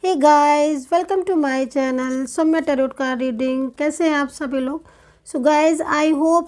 Hey guys, welcome to my channel Saumya tarot card reading. कैसे हैं आप सभी लोग? सो गाइस, आई होप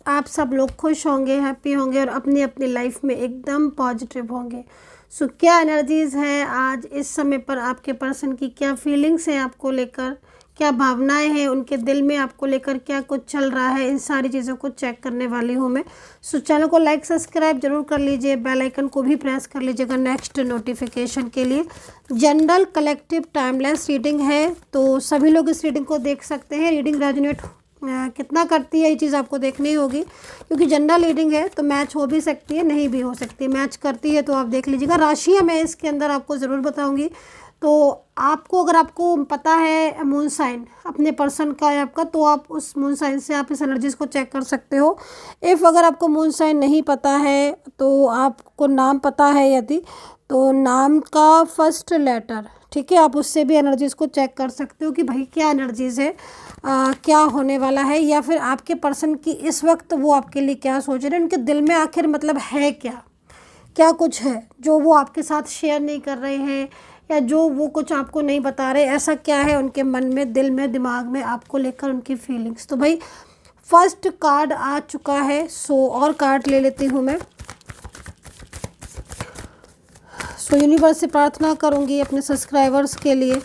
आप सब लोग खुश होंगे, हैप्पी होंगे और अपनी अपनी लाइफ में एकदम पॉजिटिव होंगे। सो क्या एनर्जीज़ है आज इस समय पर आपके पर्सन की, क्या फीलिंग्स हैं आपको लेकर, क्या भावनाएं हैं उनके दिल में आपको लेकर, क्या कुछ चल रहा है, इन सारी चीज़ों को चेक करने वाली हूँ मैं। सो चैनल को लाइक सब्सक्राइब जरूर कर लीजिए, बेल आइकन को भी प्रेस कर लीजिएगा नेक्स्ट नोटिफिकेशन के लिए। जनरल कलेक्टिव टाइमलेस रीडिंग है, तो सभी लोग इस रीडिंग को देख सकते हैं। रीडिंग रेजोनेट कितना करती है ये चीज़ आपको देखनी होगी, क्योंकि जनरल रीडिंग है तो मैच हो भी सकती है, नहीं भी हो सकती। मैच करती है तो आप देख लीजिएगा। राशियाँ मैं इसके अंदर आपको ज़रूर बताऊंगी। तो आपको, अगर आपको पता है मून साइन अपने पर्सन का है आपका, तो आप उस मून साइन से आप इस एनर्जीज़ को चेक कर सकते हो। इफ़ अगर आपको मून साइन नहीं पता है, तो आपको नाम पता है यदि, तो नाम का फर्स्ट लेटर, ठीक है, आप उससे भी एनर्जीज़ को चेक कर सकते हो कि भाई क्या एनर्जीज़ है, क्या होने वाला है, या फिर आपके पर्सन की इस वक्त वो आपके लिए क्या सोच रहे हैं, उनके दिल में आखिर मतलब है क्या, क्या कुछ है जो वो आपके साथ शेयर नहीं कर रहे हैं, या जो वो कुछ आपको नहीं बता रहे, ऐसा क्या है उनके मन में, दिल में, दिमाग में आपको लेकर उनकी फीलिंग्स। तो भाई फर्स्ट कार्ड आ चुका है। सो और कार्ड ले लेती हूँ मैं। सो यूनिवर्स से प्रार्थना करूँगी अपने सब्सक्राइबर्स के लिए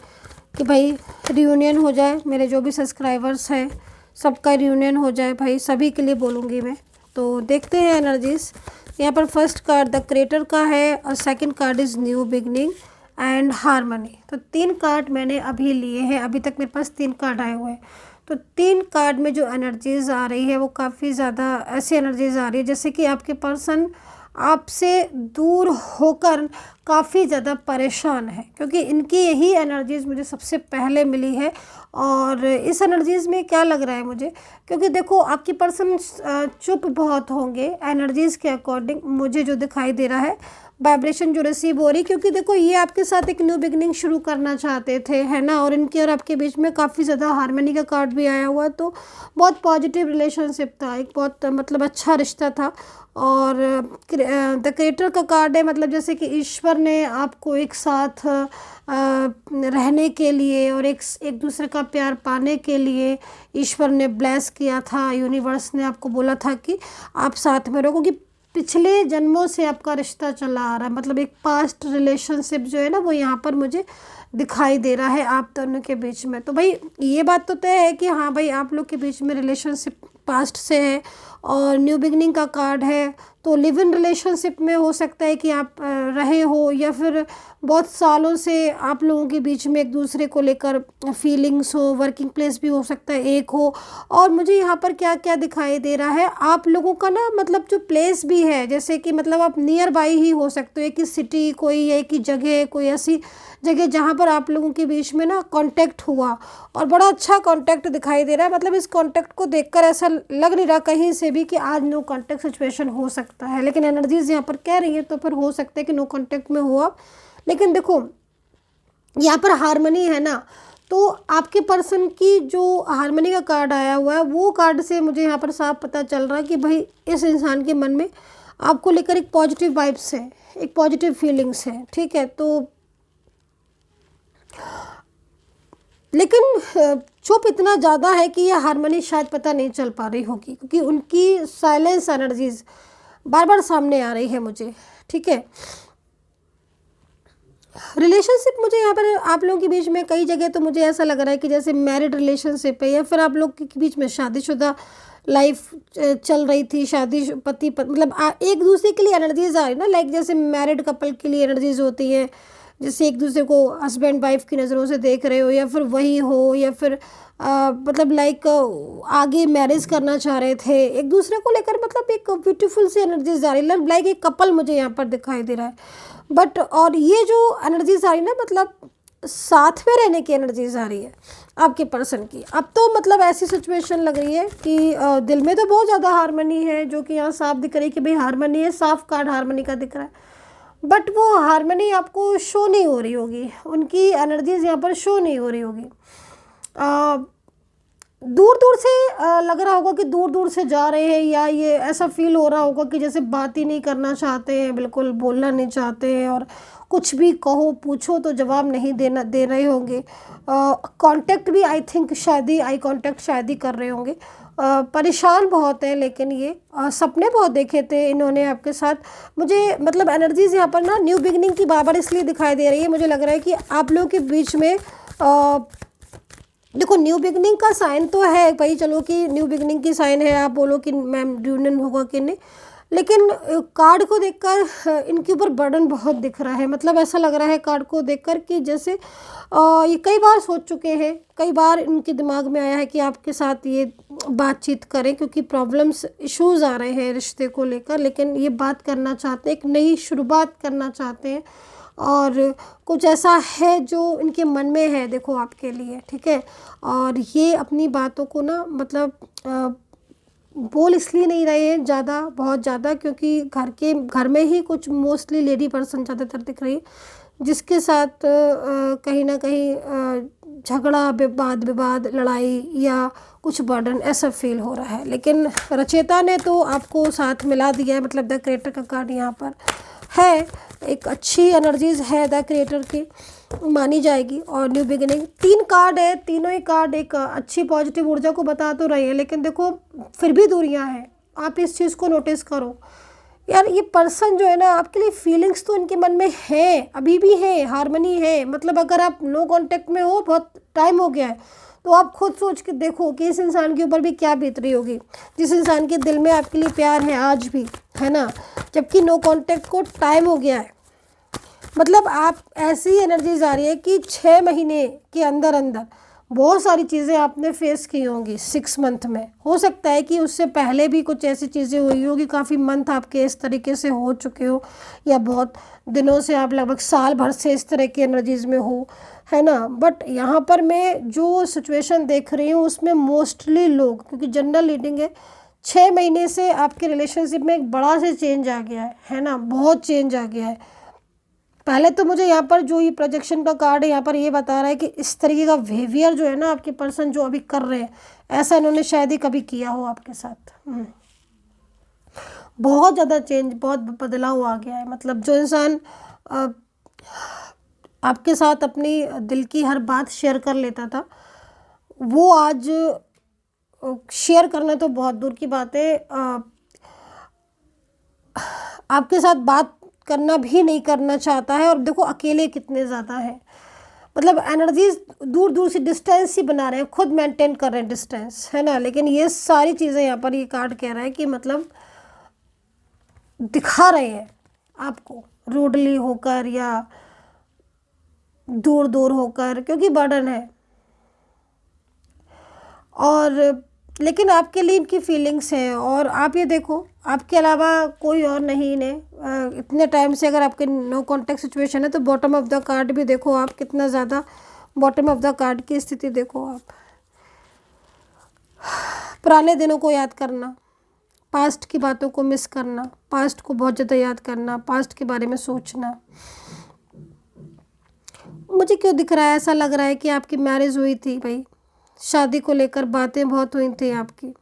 कि भाई रियूनियन हो जाए, मेरे जो भी सब्सक्राइबर्स हैं सबका रियूनियन हो जाए भाई, सभी के लिए बोलूँगी मैं। तो देखते हैं एनर्जीज़। यहाँ पर फर्स्ट कार्ड द क्रिएटर का है और second card is new beginning and harmony. तो 3 कार्ड मैंने अभी लिए हैं, अभी तक मेरे पास 3 कार्ड आए हुए हैं। तो 3 कार्ड में जो एनर्जीज़ आ रही है वो काफ़ी ज़्यादा ऐसी एनर्जीज़ आ रही है जैसे कि आपके पर्सन आपसे दूर होकर काफ़ी ज़्यादा परेशान है, क्योंकि इनकी यही एनर्जीज़ मुझे सबसे पहले मिली है। और इस एनर्जीज़ में क्या लग रहा है मुझे, क्योंकि देखो आपकी पर्सन चुप बहुत होंगे एनर्जीज़ के अकॉर्डिंग, मुझे जो दिखाई दे रहा है वाइब्रेशन जो रिसीव हो रही, क्योंकि देखो ये आपके साथ एक न्यू बिगनिंग शुरू करना चाहते थे, है ना, और इनके और आपके बीच में काफ़ी ज़्यादा हार्मनी का कार्ड भी आया हुआ है। तो बहुत पॉजिटिव रिलेशनशिप था, एक बहुत मतलब अच्छा रिश्ता था। और द क्रिएटर का कार्ड है, मतलब जैसे कि ईश्वर ने आपको एक साथ रहने के लिए और एक दूसरे का प्यार पाने के लिए ईश्वर ने ब्लेस किया था। यूनिवर्स ने आपको बोला था कि आप साथ में रहो, क्योंकि पिछले जन्मों से आपका रिश्ता चला आ रहा है, मतलब एक पास्ट रिलेशनशिप जो है ना वो यहाँ पर मुझे दिखाई दे रहा है आप दोनों के बीच में। तो भाई ये बात तो तय है कि हाँ भाई आप लोग के बीच में रिलेशनशिप पास्ट से है और न्यू बिगनिंग का कार्ड है। तो लिव इन रिलेशनशिप में हो सकता है कि आप रहे हो, या फिर बहुत सालों से आप लोगों के बीच में एक दूसरे को लेकर फीलिंग्स हो, वर्किंग प्लेस भी हो सकता है एक हो। और मुझे यहाँ पर क्या क्या दिखाई दे रहा है, आप लोगों का ना मतलब जो प्लेस भी है, जैसे कि मतलब आप नियर बाई ही हो सकते हो, एक ही सिटी कोई, एक ही जगह, कोई ऐसी जगह जहाँ पर आप लोगों के बीच में ना कांटेक्ट हुआ, और बड़ा अच्छा कांटेक्ट दिखाई दे रहा है। मतलब इस कांटेक्ट को देखकर ऐसा लग नहीं रहा कहीं से भी कि आज नो कांटेक्ट सिचुएशन हो सकता है, लेकिन एनर्जीज यहाँ पर कह रही है तो फिर हो सकता है कि नो कांटेक्ट में हो आप। लेकिन देखो यहाँ पर हारमनी है ना, तो आपके पर्सन की जो हारमनी का कार्ड आया हुआ है वो कार्ड से मुझे यहाँ पर साफ पता चल रहा है कि भाई इस इंसान के मन में आपको लेकर एक पॉजिटिव वाइब्स है, एक पॉजिटिव फीलिंग्स है, ठीक है। तो लेकिन चुप इतना ज़्यादा है कि यह हारमोनी शायद पता नहीं चल पा रही होगी, क्योंकि उनकी साइलेंस एनर्जीज बार बार सामने आ रही है मुझे, ठीक है। रिलेशनशिप मुझे यहाँ पर आप लोगों के बीच में कई जगह तो मुझे ऐसा लग रहा है कि जैसे मैरिड रिलेशनशिप है, या फिर आप लोग के बीच में शादीशुदा लाइफ चल रही थी, शादी मतलब एक दूसरे के लिए एनर्जीज आ रही ना, लाइक जैसे मैरिड कपल के लिए एनर्जीज होती है, जैसे एक दूसरे को हस्बैंड वाइफ की नज़रों से देख रहे हो, या फिर वही हो, या फिर मतलब लाइक आगे मैरिज करना चाह रहे थे एक दूसरे को लेकर, मतलब एक ब्यूटीफुल सी एनर्जीज आ रही है, लाइक एक कपल मुझे यहाँ पर दिखाई दे रहा है। बट और ये जो एनर्जीज आ रही है ना, मतलब साथ में रहने की एनर्जीज आ रही है आपके पर्सन की। अब तो मतलब ऐसी सिचुएशन लग रही है कि दिल में तो बहुत ज़्यादा हारमनी है, जो कि यहाँ साफ दिख रही है कि भाई हारमनी है, साफ कार्ड हारमनी का दिख रहा है। बट वो हारमनी आपको शो नहीं हो रही होगी, उनकी एनर्जीज यहाँ पर शो नहीं हो रही होगी। दूर दूर से लग रहा होगा कि दूर दूर से जा रहे हैं, या ये ऐसा फील हो रहा होगा कि जैसे बात ही नहीं करना चाहते हैं, बिल्कुल बोलना नहीं चाहते हैं, और कुछ भी कहो पूछो तो जवाब नहीं दे रहे होंगे। कांटेक्ट भी आई थिंक शायद ही आई कांटेक्ट शायद ही कर रहे होंगे। परेशान बहुत है, लेकिन ये सपने बहुत देखे थे इन्होंने आपके साथ। मुझे मतलब एनर्जीज यहाँ पर ना न्यू बिगनिंग की बार इसलिए दिखाई दे रही है। मुझे लग रहा है कि आप लोगों के बीच में देखो न्यू बिगनिंग का साइन तो है भाई, चलो कि न्यू बिगनिंग की साइन है, आप बोलो कि मैम रियूनियन होगा कि नहीं, लेकिन कार्ड को देखकर इनके ऊपर बर्डन बहुत दिख रहा है। मतलब ऐसा लग रहा है कार्ड को देखकर कि जैसे ये कई बार सोच चुके हैं, कई बार इनके दिमाग में आया है कि आपके साथ ये बातचीत करें, क्योंकि प्रॉब्लम्स इश्यूज आ रहे हैं रिश्ते को लेकर, लेकिन ये बात करना चाहते हैं, एक नई शुरुआत करना चाहते हैं, और कुछ ऐसा है जो इनके मन में है देखो आपके लिए, ठीक है। और ये अपनी बातों को ना मतलब बोल इसलिए नहीं रहे हैं ज़्यादा, बहुत ज़्यादा, क्योंकि घर में ही कुछ मोस्टली लेडी पर्सन ज़्यादातर दिख रही है, जिसके साथ कहीं ना कहीं झगड़ा, विवाद, लड़ाई या कुछ बर्डन ऐसा फील हो रहा है। लेकिन रचयिता ने तो आपको साथ मिला दिया है, मतलब द क्रिएटर का कार्ड यहाँ पर है, एक अच्छी एनर्जीज है द क्रिएटर की, मानी जाएगी। और न्यू बिगिनिंग 3 कार्ड है, तीनों ही कार्ड एक अच्छी पॉजिटिव ऊर्जा को बता तो रही है, लेकिन देखो फिर भी दूरियां हैं। आप इस चीज़ को नोटिस करो यार, ये पर्सन जो है ना आपके लिए फीलिंग्स तो इनके मन में है, अभी भी है, हार्मनी है। मतलब अगर आप नो कांटेक्ट में हो, बहुत टाइम हो गया है, तो आप खुद सोच के देखो कि इस इंसान के ऊपर भी क्या बीत रही होगी, जिस इंसान के दिल में आपके लिए प्यार है आज भी, है ना, जबकि नो कांटेक्ट को टाइम हो गया है। मतलब आप ऐसी एनर्जीज आ रही है कि 6 महीने के अंदर अंदर बहुत सारी चीज़ें आपने फेस की होंगी 6 मंथ में। हो सकता है कि उससे पहले भी कुछ ऐसी चीज़ें हुई होगी, काफ़ी मंथ आपके इस तरीके से हो चुके हो, या बहुत दिनों से आप लगभग साल भर से इस तरह की एनर्जीज में हो, है ना। बट यहाँ पर मैं जो सिचुएशन देख रही हूँ उसमें मोस्टली लोग, क्योंकि जनरल रीडिंग है, 6 महीने से आपके रिलेशनशिप में एक बड़ा से चेंज आ गया है ना, बहुत चेंज आ गया है। पहले तो मुझे यहाँ पर जो ये प्रोजेक्शन का कार्ड है यहाँ पर ये बता रहा है कि इस तरीके का बिहेवियर जो है ना आपके पर्सन जो अभी कर रहे हैं, ऐसा इन्होंने शायद ही कभी किया हो आपके साथ। बहुत ज़्यादा चेंज, बहुत बदलाव आ गया है। मतलब जो इंसान आपके साथ अपनी दिल की हर बात शेयर कर लेता था, वो आज शेयर करना तो बहुत दूर की बात है, आपके साथ बात करना भी नहीं करना चाहता है। और देखो अकेले कितने ज़्यादा हैं, मतलब एनर्जीज दूर दूर से डिस्टेंस ही बना रहे हैं, खुद मेंटेन कर रहे हैं डिस्टेंस, है ना। लेकिन ये सारी चीज़ें यहाँ पर ये कार्ड कह रहा है कि मतलब दिखा रहे हैं आपको रूडली होकर या दूर दूर होकर, क्योंकि बर्डन है। और लेकिन आपके लिए इनकी फीलिंग्स हैं, और आप ये देखो आपके अलावा कोई और नहीं ने इतने टाइम से, अगर आपके नो कॉन्टेक्ट सिचुएशन है तो बॉटम ऑफ द कार्ड भी देखो आप, कितना ज़्यादा बॉटम ऑफ द कार्ड की स्थिति देखो आप। पुराने दिनों को याद करना, पास्ट की बातों को मिस करना, पास्ट को बहुत ज़्यादा याद करना, पास्ट के बारे में सोचना। मुझे क्यों दिख रहा है, ऐसा लग रहा है कि आपकी मैरिज हुई थी भाई, शादी को लेकर बातें बहुत हुई थी आपकी।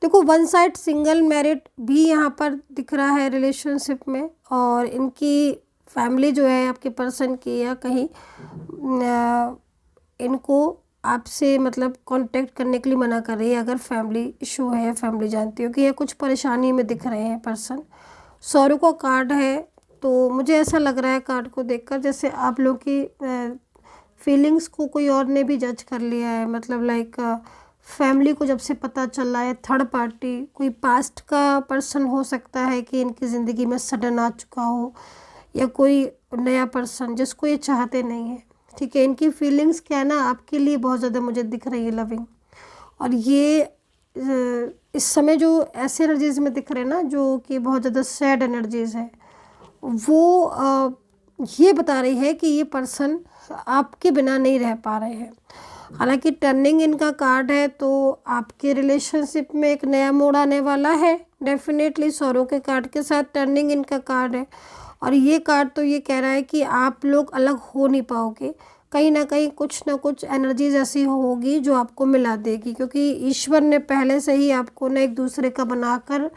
देखो वन साइड सिंगल मैरिड भी यहाँ पर दिख रहा है रिलेशनशिप में, और इनकी फैमिली जो है आपके पर्सन की, या कहीं इनको आपसे मतलब कांटेक्ट करने के लिए मना कर रही है। अगर फैमिली इशू है, फैमिली जानती हो कि ये कुछ परेशानी में दिख रहे हैं पर्सन। सॉरो का कार्ड है, तो मुझे ऐसा लग रहा है कार्ड को देखकर जैसे आप लोग की फीलिंग्स को कोई और ने भी जज कर लिया है। मतलब लाइक फैमिली को जब से पता चल रहा है, थर्ड पार्टी कोई पास्ट का पर्सन हो सकता है कि इनकी ज़िंदगी में सडन आ चुका हो, या कोई नया पर्सन जिसको ये चाहते नहीं है, ठीक है। इनकी फीलिंग्स क्या है ना आपके लिए बहुत ज़्यादा मुझे दिख रही है लविंग। और ये इस समय जो ऐसे एनर्जीज में दिख रहे हैं ना जो कि बहुत ज़्यादा सैड एनर्जीज है, वो ये बता रही है कि ये पर्सन आपके बिना नहीं रह पा रहे हैं। हालांकि टर्निंग इनका कार्ड है, तो आपके रिलेशनशिप में एक नया मोड़ आने वाला है डेफिनेटली। सौरों के कार्ड के साथ टर्निंग इनका कार्ड है, और ये कार्ड तो ये कह रहा है कि आप लोग अलग हो नहीं पाओगे, कहीं ना कहीं कुछ ना कुछ एनर्जीज ऐसी होगी जो आपको मिला देगी, क्योंकि ईश्वर ने पहले से ही आपको ना एक दूसरे का बनाकर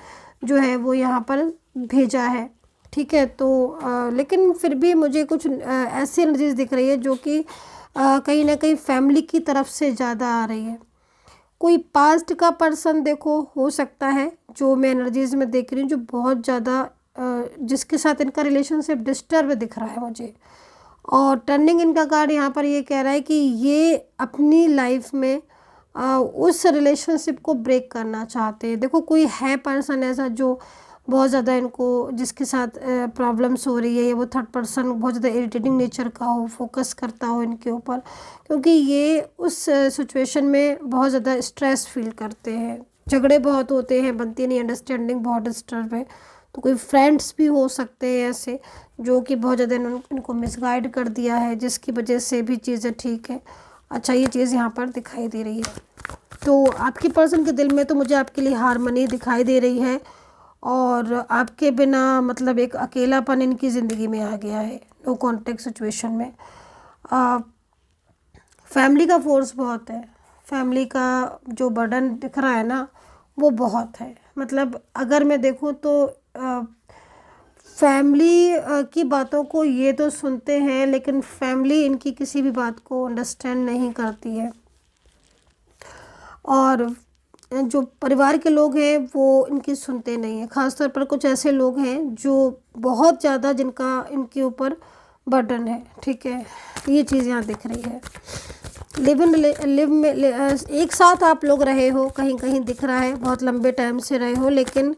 जो है वो यहाँ पर भेजा है। ठीक है, तो लेकिन फिर भी मुझे कुछ ऐसी एनर्जीज दिख रही है जो कि कहीं ना कहीं फैमिली की तरफ से ज़्यादा आ रही है। कोई पास्ट का पर्सन देखो हो सकता है, जो मैं एनर्जीज में देख रही हूँ, जो बहुत ज़्यादा जिसके साथ इनका रिलेशनशिप डिस्टर्ब दिख रहा है मुझे। और टर्निंग इनका कार्ड यहाँ पर ये कह रहा है कि ये अपनी लाइफ में उस रिलेशनशिप को ब्रेक करना चाहते हैं। देखो कोई है पर्सन ऐसा जो बहुत ज़्यादा इनको, जिसके साथ प्रॉब्लम्स हो रही है, या वो थर्ड पर्सन बहुत ज़्यादा इरिटेटिंग नेचर का हो, फोकस करता हो इनके ऊपर, क्योंकि ये उस सिचुएशन में बहुत ज़्यादा स्ट्रेस फील करते हैं, झगड़े बहुत होते हैं, बनती नहीं अंडरस्टैंडिंग, बहुत डिस्टर्ब है। तो कोई फ्रेंड्स भी हो सकते हैं ऐसे जो कि बहुत ज़्यादा इनको मिसगाइड कर दिया है, जिसकी वजह से भी चीज़ें ठीक है। अच्छा, ये चीज़ यहाँ पर दिखाई दे रही है। तो आपकी पर्सन के दिल में तो मुझे आपके लिए हारमनी दिखाई दे रही है, और आपके बिना मतलब एक अकेलापन इनकी ज़िंदगी में आ गया है, नो कॉन्टेक्ट सिचुएशन में। फैमिली का फोर्स बहुत है, फैमिली का जो बर्डन दिख रहा है ना वो बहुत है। मतलब अगर मैं देखूँ तो फैमिली की बातों को ये तो सुनते हैं, लेकिन फैमिली इनकी किसी भी बात को अंडरस्टैंड नहीं करती है। और जो परिवार के लोग हैं वो इनकी सुनते नहीं हैं। ख़ासतौर पर कुछ ऐसे लोग हैं जो बहुत ज़्यादा, जिनका इनके ऊपर बर्डन है। ठीक है, ये चीज़ यहाँ दिख रही है। लिव में एक साथ आप लोग रहे हो, कहीं कहीं दिख रहा है बहुत लंबे टाइम से रहे हो, लेकिन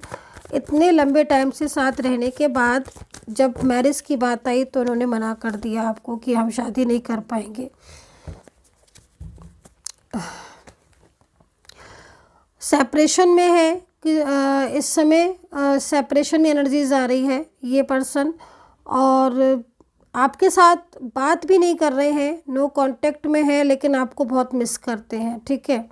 इतने लंबे टाइम से साथ रहने के बाद जब मैरिज की बात आई तो उन्होंने मना कर दिया आपको कि हम शादी नहीं कर पाएंगे। सेपरेशन में है कि इस समय सेपरेशन एनर्जीज आ रही है ये पर्सन, और आपके साथ बात भी नहीं कर रहे हैं, नो कांटेक्ट में है, लेकिन आपको बहुत मिस करते हैं। ठीक है,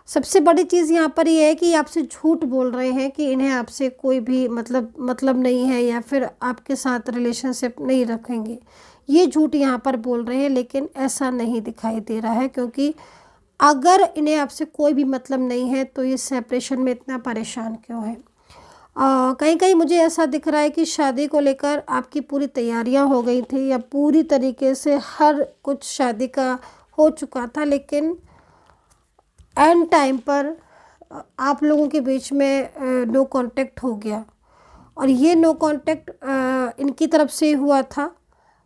सबसे बड़ी चीज़ यहाँ पर ये है कि आपसे झूठ बोल रहे हैं कि इन्हें आपसे कोई भी मतलब नहीं है, या फिर आपके साथ रिलेशनशिप नहीं रखेंगे। ये झूठ यहाँ पर बोल रहे हैं, लेकिन ऐसा नहीं दिखाई दे रहा है, क्योंकि अगर इन्हें आपसे कोई भी मतलब नहीं है तो ये सेपरेशन में इतना परेशान क्यों है। कहीं कहीं मुझे ऐसा दिख रहा है कि शादी को लेकर आपकी पूरी तैयारियां हो गई थी, या पूरी तरीके से हर कुछ शादी का हो चुका था, लेकिन एंड टाइम पर आप लोगों के बीच में नो कांटेक्ट हो गया। और ये नो कांटेक्ट इनकी तरफ से हुआ था,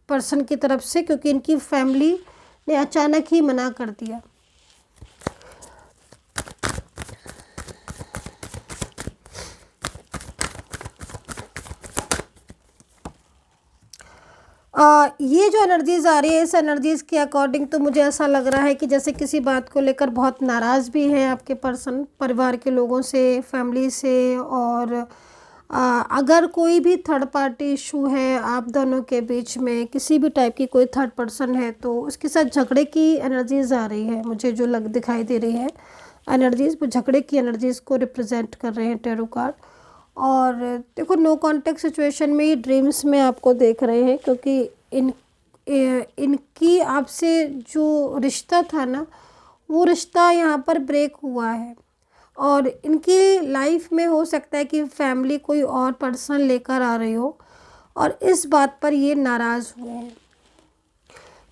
पर्सन की तरफ से, क्योंकि इनकी फैमिली ने अचानक ही मना कर दिया। ये जो एनर्जीज़ आ रही है, इस एनर्जीज़ के अकॉर्डिंग तो मुझे ऐसा लग रहा है कि जैसे किसी बात को लेकर बहुत नाराज़ भी है आपके पर्सन, परिवार के लोगों से, फैमिली से। और अगर कोई भी थर्ड पार्टी इशू है आप दोनों के बीच में, किसी भी टाइप की कोई थर्ड पर्सन है, तो उसके साथ झगड़े की एनर्जीज़ आ रही है मुझे, जो दिखाई दे रही है एनर्जीज़, वो झगड़े की एनर्जीज़ को रिप्रेजेंट कर रहे हैं टैरो कार्ड। और देखो नो कांटेक्ट सिचुएशन में ये ड्रीम्स में आपको देख रहे हैं, क्योंकि इनकी आपसे जो रिश्ता था ना, वो रिश्ता यहाँ पर ब्रेक हुआ है। और इनकी लाइफ में हो सकता है कि फैमिली कोई और पर्सन लेकर आ रही हो, और इस बात पर ये नाराज़ हुए हैं,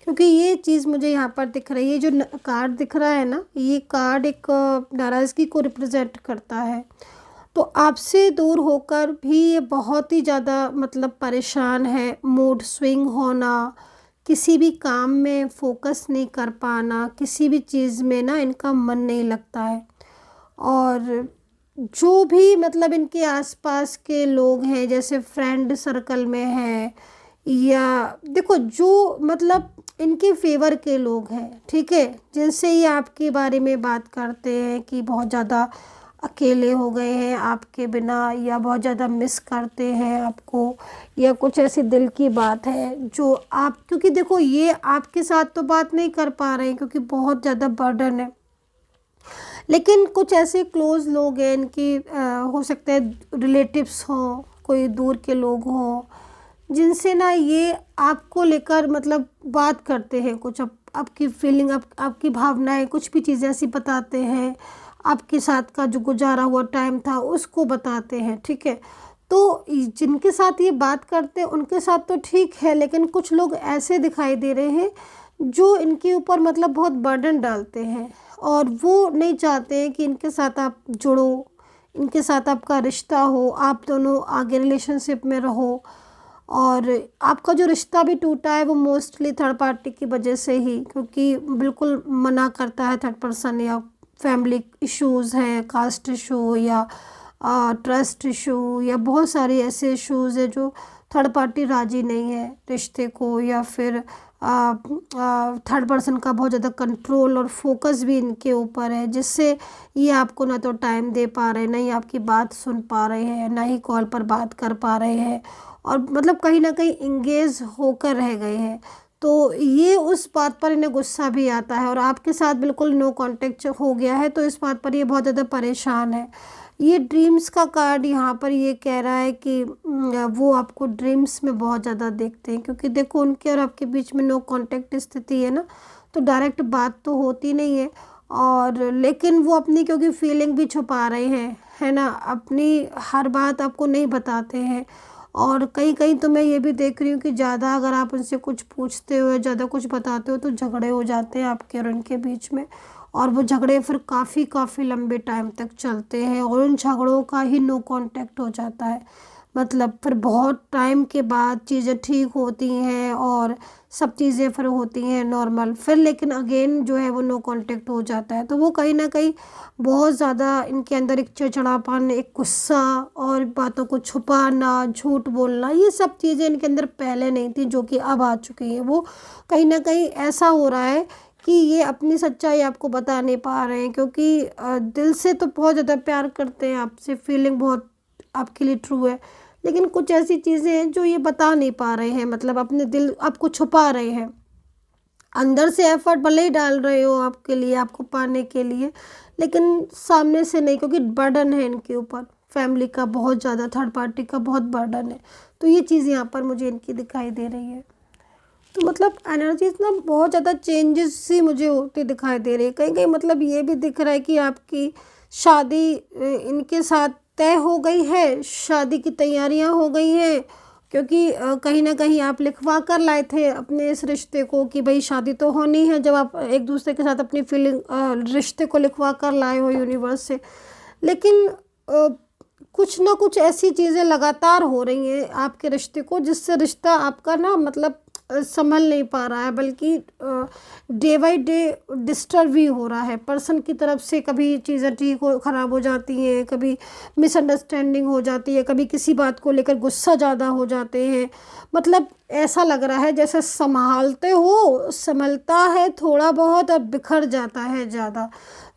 क्योंकि ये चीज़ मुझे यहाँ पर दिख रही है। जो कार्ड दिख रहा है ना, ये कार्ड एक नाराज़गी को रिप्रेजेंट करता है। तो आपसे दूर होकर भी ये बहुत ही ज़्यादा मतलब परेशान है, मूड स्विंग होना, किसी भी काम में फोकस नहीं कर पाना, किसी भी चीज़ में ना इनका मन नहीं लगता है। और जो भी मतलब इनके आसपास के लोग हैं, जैसे फ्रेंड सर्कल में है, या देखो जो मतलब इनके फेवर के लोग हैं, ठीक है, जिनसे ये आपके बारे में बात करते हैं कि बहुत ज़्यादा अकेले हो गए हैं आपके बिना, या बहुत ज़्यादा मिस करते हैं आपको, या कुछ ऐसी दिल की बात है जो आप, क्योंकि देखो ये आपके साथ तो बात नहीं कर पा रहे हैं क्योंकि बहुत ज़्यादा बर्डन है, लेकिन कुछ ऐसे क्लोज़ लोग हैं इनकी, हो सकता है रिलेटिव्स हों, कोई दूर के लोग हों, जिनसे ना ये आपको लेकर मतलब बात करते हैं, कुछ आपकी फीलिंग, आपकी भावनाएं, कुछ भी चीज़ें ऐसी बताते हैं, आपके साथ का जो गुजारा हुआ टाइम था उसको बताते हैं, ठीक है। तो जिनके साथ ये बात करते हैं उनके साथ तो ठीक है, लेकिन कुछ लोग ऐसे दिखाई दे रहे हैं जो इनके ऊपर मतलब बहुत बर्डन डालते हैं, और वो नहीं चाहते हैं कि इनके साथ आप जुड़ो, इनके साथ आपका रिश्ता हो, आप दोनों आगे रिलेशनशिप में रहो। और आपका जो रिश्ता भी टूटा है वो मोस्टली थर्ड पार्टी की वजह से ही, क्योंकि बिल्कुल मना करता है थर्ड पर्सन, या फैमिली इश्यूज़ हैं, कास्ट इशू या ट्रस्ट इशू, या बहुत सारे ऐसे इश्यूज़ है जो थर्ड पार्टी राजी नहीं है रिश्ते को, या फिर थर्ड पर्सन का बहुत ज़्यादा कंट्रोल और फोकस भी इनके ऊपर है, जिससे ये आपको ना तो टाइम दे पा रहे हैं, ना ही आपकी बात सुन पा रहे हैं, ना ही कॉल पर बात कर पा रहे हैं, और मतलब कहीं ना कहीं इंगेज होकर रह गए हैं। तो ये उस बात पर इन्हें गुस्सा भी आता है, और आपके साथ बिल्कुल नो कांटेक्ट हो गया है, तो इस बात पर ये बहुत ज़्यादा परेशान है। ये ड्रीम्स का कार्ड यहाँ पर ये कह रहा है कि वो आपको ड्रीम्स में बहुत ज़्यादा देखते हैं, क्योंकि देखो उनके और आपके बीच में नो कांटेक्ट स्थिति है ना, तो डायरेक्ट बात तो होती नहीं है, और लेकिन वो अपनी क्योंकि फीलिंग भी छुपा रहे हैं, है ना, अपनी हर बात आपको नहीं बताते हैं। और कहीं कहीं तो मैं ये भी देख रही हूँ कि ज़्यादा अगर आप उनसे कुछ पूछते हो या ज़्यादा कुछ बताते हो तो झगड़े हो जाते हैं आपके और उनके बीच में, और वो झगड़े फिर काफ़ी लंबे टाइम तक चलते हैं, और उन झगड़ों का ही नो कांटेक्ट हो जाता है। मतलब फिर बहुत टाइम के बाद चीज़ें ठीक होती हैं और सब चीज़ें फिर होती हैं नॉर्मल, फिर लेकिन अगेन जो है वो नो कांटेक्ट हो जाता है। तो वो कहीं ना कहीं बहुत ज़्यादा इनके अंदर एक चिड़चिड़ापन, एक गुस्सा, और बातों को छुपाना, झूठ बोलना, ये सब चीज़ें इनके अंदर पहले नहीं थी जो कि अब आ चुकी हैं। वो कहीं ना कहीं ऐसा हो रहा है कि ये अपनी सच्चाई आपको बता नहीं पा रहे हैं, क्योंकि दिल से तो बहुत ज़्यादा प्यार करते हैं आपसे, फीलिंग बहुत आपके लिए ट्रू है, लेकिन कुछ ऐसी चीज़ें हैं जो ये बता नहीं पा रहे हैं, मतलब अपने दिल आपको छुपा रहे हैं। अंदर से एफर्ट भले ही डाल रहे हो आपके लिए, आपको पाने के लिए, लेकिन सामने से नहीं, क्योंकि बर्डन है इनके ऊपर, फैमिली का बहुत ज़्यादा, थर्ड पार्टी का बहुत बर्डन है। तो ये चीज़ यहाँ पर मुझे इनकी दिखाई दे रही है। तो मतलब एनर्जीज ना बहुत ज़्यादा चेंजेस सी मुझे होती दिखाई दे रही है। कहीं कहीं मतलब ये भी दिख रहा है कि आपकी शादी इनके साथ तय हो गई है, शादी की तैयारियां हो गई हैं, क्योंकि कहीं ना कहीं आप लिखवा कर लाए थे अपने इस रिश्ते को कि भाई शादी तो होनी है, जब आप एक दूसरे के साथ अपनी फीलिंग रिश्ते को लिखवा कर लाए हो यूनिवर्स से। लेकिन कुछ ना कुछ ऐसी चीज़ें लगातार हो रही हैं आपके रिश्ते को, जिससे रिश्ता आपका ना मतलब संभल नहीं पा रहा है, बल्कि डे बाय डे डिस्टर्ब भी हो रहा है पर्सन की तरफ से। कभी चीज़ें ठीक हो ख़राब हो जाती हैं, कभी मिसअंडरस्टैंडिंग हो जाती है, कभी किसी बात को लेकर गुस्सा ज़्यादा हो जाते हैं। मतलब ऐसा लग रहा है जैसे संभालते हो, संभलता है थोड़ा बहुत और बिखर जाता है ज़्यादा।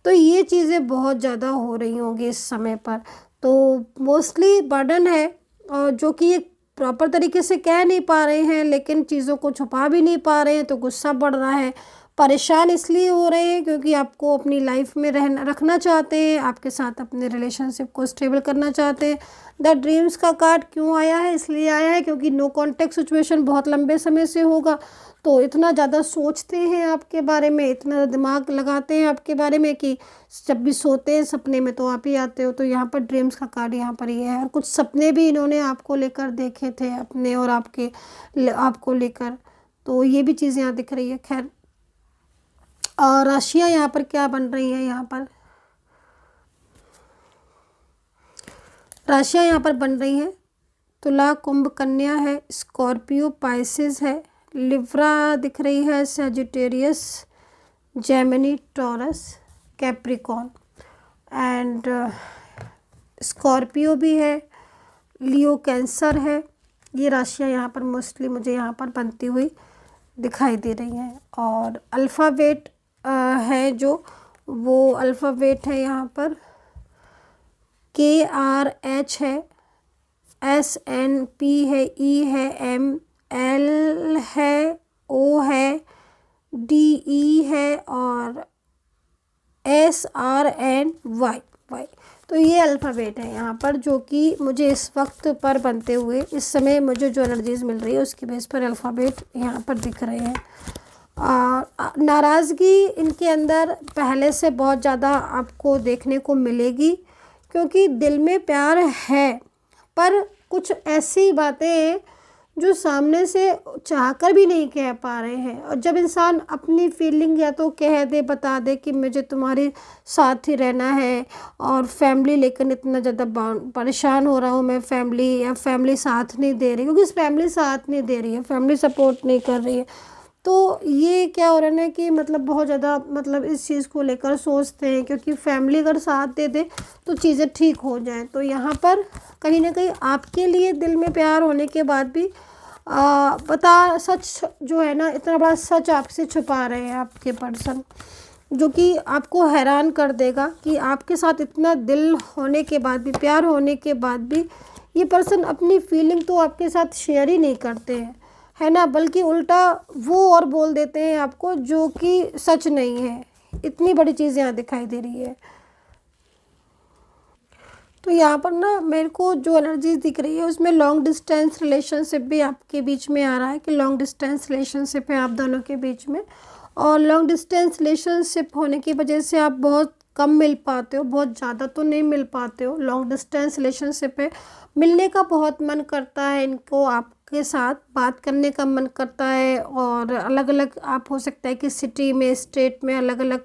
तो ये चीज़ें बहुत ज़्यादा हो रही होंगी इस समय पर। तो मोस्टली बर्डन है, और जो कि ये प्रॉपर तरीके से कह नहीं पा रहे हैं, लेकिन चीज़ों को छुपा भी नहीं पा रहे हैं, तो गुस्सा बढ़ रहा है। परेशान इसलिए हो रहे हैं क्योंकि आपको अपनी लाइफ में रहना रखना चाहते हैं, आपके साथ अपने रिलेशनशिप को स्टेबल करना चाहते हैं। द ड्रीम्स का कार्ड क्यों आया है? इसलिए आया है क्योंकि नो कॉन्टेक्ट सिचुएशन बहुत लंबे समय से होगा, तो इतना ज़्यादा सोचते हैं आपके बारे में, इतना दिमाग लगाते हैं आपके बारे में कि जब भी सोते हैं सपने में तो आप ही आते हो। तो यहाँ पर ड्रीम्स का कार्ड यहाँ पर ये है, और कुछ सपने भी इन्होंने आपको लेकर देखे थे, अपने और आपको लेकर। तो ये भी चीज़ यहाँ दिख रही है। खैर, और राशियाँ यहाँ पर क्या बन रही हैं? यहाँ पर राशियाँ यहाँ पर बन रही हैं, तुला, कुंभ, कन्या है, स्कॉर्पियो, पाइसेस है, लिब्रा दिख रही है, Sagittarius, Gemini, taurus, Capricorn, and Scorpio भी है, लियो, कैंसर है। ये राशियाँ यहाँ पर मोस्टली मुझे यहाँ पर बनती हुई दिखाई दे रही हैं। और अल्फ़ाबेट है जो, वो अल्फ़ाबेट है यहाँ पर KRH है, SNP है, E है, ML है, O है, DE है, और SRNY। वाई। तो ये अल्फ़ाबेट है यहाँ पर, जो कि मुझे इस वक्त पर बनते हुए इस समय मुझे जो एनर्जीज़ मिल रही है उसकी बेस पर अल्फ़ाबेट यहाँ पर दिख रहे हैं। नाराज़गी इनके अंदर पहले से बहुत ज़्यादा आपको देखने को मिलेगी, क्योंकि दिल में प्यार है, पर कुछ ऐसी बातें हैं जो सामने से चाहकर भी नहीं कह पा रहे हैं। और जब इंसान अपनी फीलिंग या तो कह दे, बता दे कि मुझे तुम्हारे साथ ही रहना है, और फैमिली लेकर इतना ज़्यादा परेशान हो रहा हूँ मैं, फैमिली या फैमिली साथ नहीं दे रही, क्योंकि फैमिली साथ नहीं दे रही है, फैमिली सपोर्ट नहीं कर रही है, तो ये क्या हो रहा है ना कि मतलब बहुत ज़्यादा मतलब इस चीज़ को लेकर सोचते हैं, क्योंकि फैमिली अगर साथ दे दे तो चीज़ें ठीक हो जाएं। तो यहाँ पर कहीं ना कहीं आपके लिए दिल में प्यार होने के बाद भी सच जो है ना, इतना बड़ा सच आपसे छुपा रहे हैं आपके पर्सन, जो कि आपको हैरान कर देगा कि आपके साथ इतना दिल होने के बाद भी, प्यार होने के बाद भी ये पर्सन अपनी फीलिंग तो आपके साथ शेयर ही नहीं करते हैं, है ना, बल्कि उल्टा वो और बोल देते हैं आपको जो कि सच नहीं है। इतनी बड़ी चीज़ यहाँ दिखाई दे रही है। तो यहाँ पर ना मेरे को जो एनर्जी दिख रही है उसमें लॉन्ग डिस्टेंस रिलेशनशिप भी आपके बीच में आ रहा है, कि लॉन्ग डिस्टेंस रिलेशनशिप है आप दोनों के बीच में, और लॉन्ग डिस्टेंस रिलेशनशिप होने की वजह से आप बहुत कम मिल पाते हो, बहुत ज़्यादा तो नहीं मिल पाते हो। लॉन्ग डिस्टेंस रिलेशनशिप है, मिलने का बहुत मन करता है इनको, आपके साथ बात करने का मन करता है, और अलग अलग आप हो सकता है कि सिटी में, स्टेट में, अलग अलग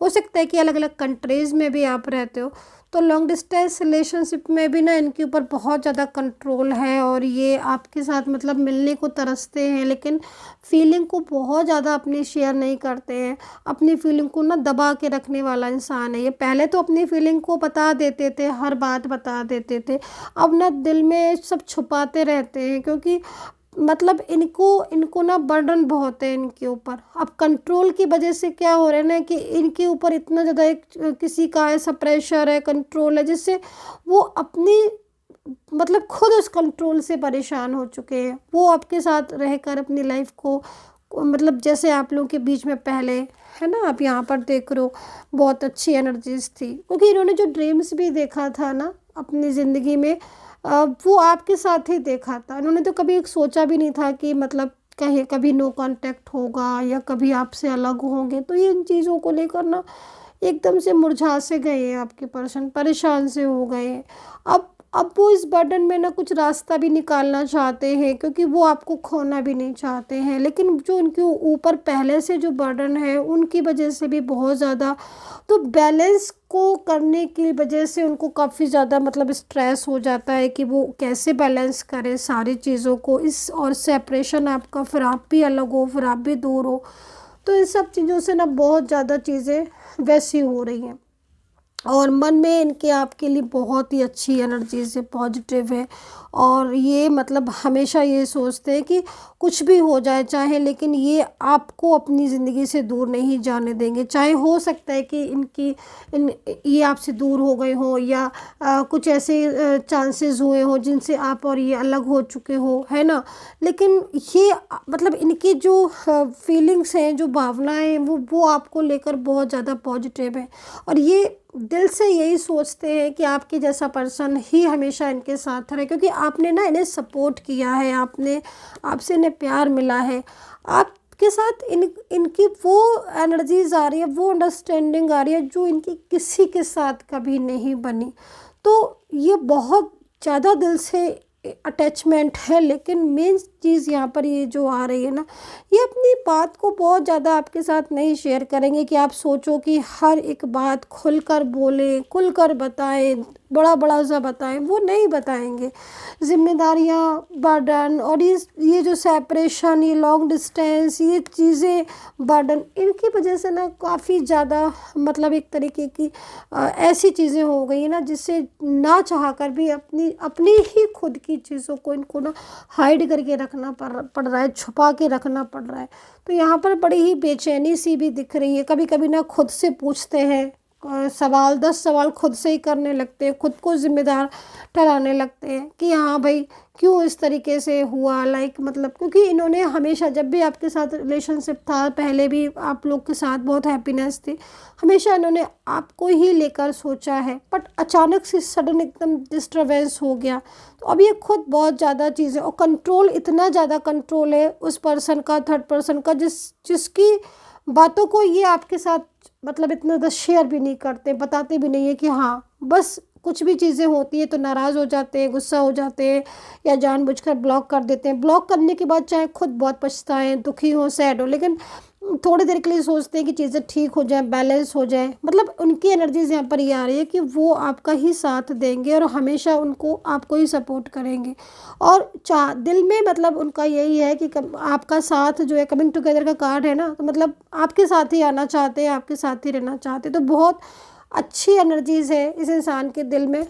हो सकता है कि अलग अलग कंट्रीज़ में भी आप रहते हो। तो लॉन्ग डिस्टेंस रिलेशनशिप में भी ना इनके ऊपर बहुत ज़्यादा कंट्रोल है, और ये आपके साथ मतलब मिलने को तरसते हैं, लेकिन फीलिंग को बहुत ज़्यादा अपनी शेयर नहीं करते हैं। अपनी फीलिंग को ना दबा के रखने वाला इंसान है ये। पहले तो अपनी फीलिंग को बता देते थे, हर बात बता देते थे, अब ना दिल में सब छुपाते रहते हैं, क्योंकि मतलब इनको ना बर्डन बहुत है इनके ऊपर। अब कंट्रोल की वजह से क्या हो रहा है ना कि इनके ऊपर इतना ज़्यादा एक किसी का ऐसा प्रेशर है, कंट्रोल है, जिससे वो अपनी मतलब खुद उस कंट्रोल से परेशान हो चुके हैं। वो आपके साथ रहकर अपनी लाइफ को मतलब जैसे आप लोगों के बीच में पहले, है ना, आप यहाँ पर देख रहे हो बहुत अच्छी एनर्जीज थी, क्योंकि इन्होंने जो ड्रीम्स भी देखा था ना अपनी ज़िंदगी में, वो आपके साथ ही देखा था। इन्होंने तो कभी सोचा भी नहीं था कि मतलब कहीं कभी नो कांटेक्ट होगा या कभी आपसे अलग होंगे। तो ये इन चीज़ों को लेकर ना एकदम से मुरझा से गए हैं आपके पर्सन, परेशान से हो गए हैं। अब वो इस बर्डन में ना कुछ रास्ता भी निकालना चाहते हैं, क्योंकि वो आपको खोना भी नहीं चाहते हैं, लेकिन जो उनके ऊपर पहले से जो बर्डन है उनकी वजह से भी बहुत ज़्यादा, तो बैलेंस को करने की वजह से उनको काफ़ी ज़्यादा मतलब स्ट्रेस हो जाता है कि वो कैसे बैलेंस करें सारी चीज़ों को। इस और सेपरेशन आपका, फिर आप भी अलग हो, फिर आप भी दूर हो, तो इन सब चीज़ों से ना बहुत ज़्यादा चीज़ें वैसी हो रही हैं, और मन में इनके आपके लिए बहुत ही अच्छी एनर्जी से पॉजिटिव है, और ये मतलब हमेशा ये सोचते हैं कि कुछ भी हो जाए चाहे, लेकिन ये आपको अपनी ज़िंदगी से दूर नहीं जाने देंगे। चाहे हो सकता है कि ये आपसे दूर हो गए हो, या कुछ ऐसे चांसेस हुए हो जिनसे आप और ये अलग हो चुके हो, है ना, लेकिन ये मतलब इनकी जो फीलिंग्स हैं, जो भावनाएं हैं, वो आपको लेकर बहुत ज़्यादा पॉजिटिव है, और ये दिल से यही सोचते हैं कि आपके जैसा पर्सन ही हमेशा इनके साथ रहे, क्योंकि आपने ना इन्हें सपोर्ट किया है, आपसे इन्हें प्यार मिला है, आपके साथ इनकी वो एनर्जीज आ रही है, वो अंडरस्टैंडिंग आ रही है जो इनकी किसी के साथ कभी नहीं बनी। तो ये बहुत ज़्यादा दिल से अटैचमेंट है, लेकिन मेन चीज़ यहाँ पर ये जो आ रही है ना, ये अपनी बात को बहुत ज़्यादा आपके साथ नहीं शेयर करेंगे कि आप सोचो कि हर एक बात खुलकर बोलें, खुलकर बताएं, बड़ा बड़ा सा बताएं, वो नहीं बताएंगे। जिम्मेदारियाँ, बर्डन, और ये जो सेपरेशन, ये लॉन्ग डिस्टेंस, ये चीज़ें, बर्डन, इनकी वजह से ना काफ़ी ज़्यादा मतलब एक तरीके की ऐसी चीज़ें हो गई ना, जिससे ना चाह कर भी अपनी ही खुद की चीज़ों को इनको ना हाइड करके रखना पड़ रहा है, छुपा के रखना पड़ रहा है। तो यहाँ पर बड़ी ही बेचैनी सी भी दिख रही है। कभी कभी ना खुद से पूछते हैं सवाल 10 सवाल खुद से ही करने लगते हैं, खुद को ज़िम्मेदार ठहराने लगते हैं कि हाँ भाई क्यों इस तरीके से हुआ, लाइक मतलब क्योंकि इन्होंने हमेशा जब भी आपके साथ रिलेशनशिप था, पहले भी आप लोग के साथ बहुत हैप्पीनेस थी, हमेशा इन्होंने आपको ही लेकर सोचा है। बट अचानक से सडन एकदम डिस्टर्बेंस हो गया, तो अब ये खुद बहुत ज़्यादा चीज़ें, और कंट्रोल, इतना ज़्यादा कंट्रोल है उस पर्सन का, थर्ड पर्सन का, जिसकी बातों को ये आपके साथ मतलब इतना ज़्यादा शेयर भी नहीं करते, बताते भी नहीं है कि हाँ, बस कुछ भी चीज़ें होती है तो नाराज़ हो जाते हैं, गुस्सा हो जाते हैं, या जानबूझकर ब्लॉक कर देते हैं। ब्लॉक करने के बाद चाहे खुद बहुत पछताएं, दुखी हो, सैड हो, लेकिन थोड़ी देर के लिए सोचते हैं कि चीज़ें ठीक हो जाए, बैलेंस हो जाए। मतलब उनकी एनर्जीज यहाँ पर ये आ रही है कि वो आपका ही साथ देंगे और हमेशा उनको आपको ही सपोर्ट करेंगे, और दिल में मतलब उनका यही है कि आपका साथ जो है, कमिंग टुगेदर का कार्ड है ना, तो मतलब आपके साथ ही आना चाहते हैं, आपके साथ ही रहना चाहते हैं। तो बहुत अच्छी एनर्जीज़ है इस इंसान के दिल में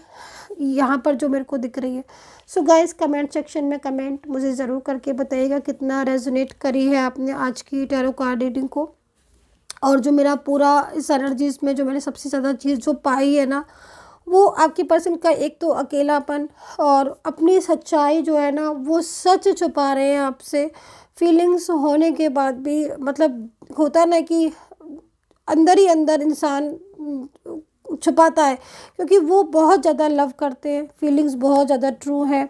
यहाँ पर जो मेरे को दिख रही है। सो गाइस, कमेंट सेक्शन में कमेंट मुझे ज़रूर करके बताइएगा कितना रेजोनेट करी है आपने आज की टैरो कार्ड रीडिंग को। और जो मेरा पूरा इस एनर्जीज़ में जो मैंने सबसे ज़्यादा चीज़ जो पाई है ना, वो आपके पर्सन का एक तो अकेलापन, और अपनी सच्चाई जो है ना, वो सच छुपा रहे हैं आपसे। फीलिंग्स होने के बाद भी मतलब होता ना कि अंदर ही अंदर इंसान छुपाता है, क्योंकि वो बहुत ज़्यादा लव करते हैं, फीलिंग्स बहुत ज़्यादा ट्रू है,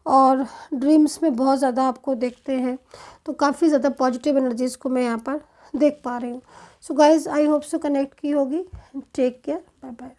और ड्रीम्स में बहुत ज़्यादा आपको देखते हैं। तो काफ़ी ज़्यादा पॉजिटिव एनर्जीज़ को मैं यहाँ पर देख पा रही हूँ। So guys, I hope so connect की होगी। Take care, bye bye.